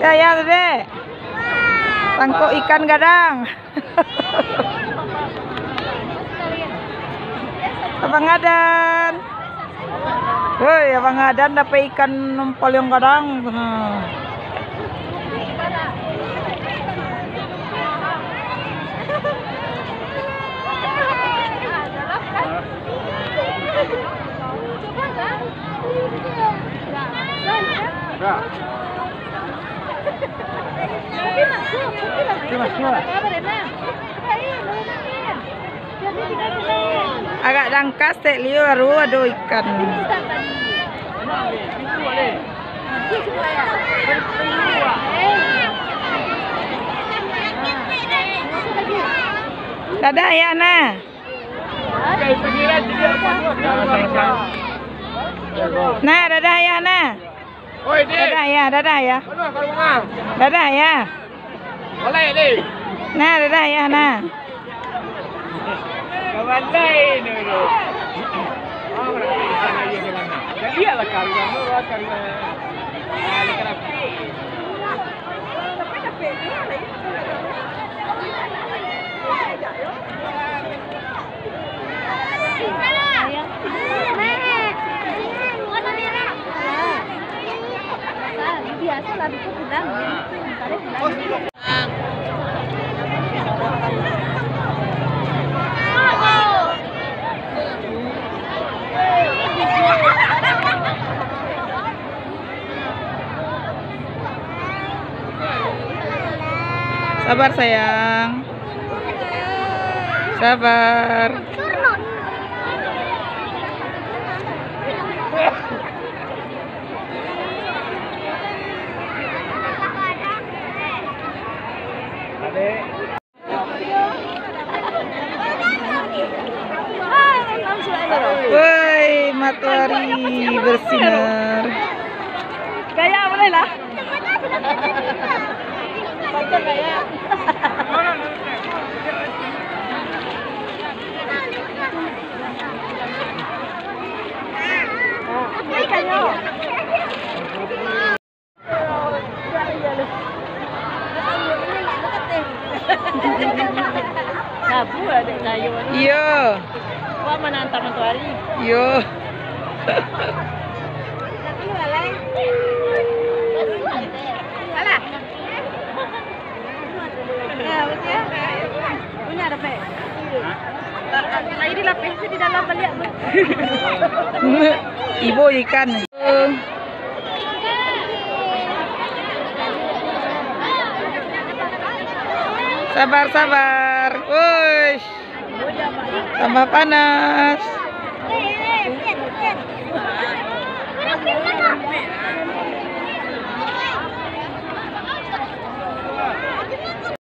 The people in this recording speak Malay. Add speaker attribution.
Speaker 1: Ya, Dek. Tangkuk ikan gadang. Abang Adan. Woi, Abang Adan dapat ikan nempel yang gadang. Agak dangkas teh liu baru ada ikan. Dadah ya nah. Nah, dadah ya nah. Dadah ya, dadah ya. Dadah ya. Nah, dadah ya nah.
Speaker 2: Kamalay dulu. Oh, berarti ikan aja gimana? Jadi ya lah karena murah karena laki-laki.
Speaker 3: Biasa lah itu bilang.
Speaker 1: Sabar sayang. Sabar. Woi, matahari bersinar.
Speaker 3: Gaya boleh lah. Baca gaya. Ikannya. Sabu ada kayu.
Speaker 1: Iya.
Speaker 3: Wah, menantang matahari.
Speaker 1: Iya.
Speaker 3: Alah. Ya, betul. Punya ada pe. Lagi di lapis di dalam balik.
Speaker 1: Ibu ikan. Sabar, sabar. Wush. Tambah panas.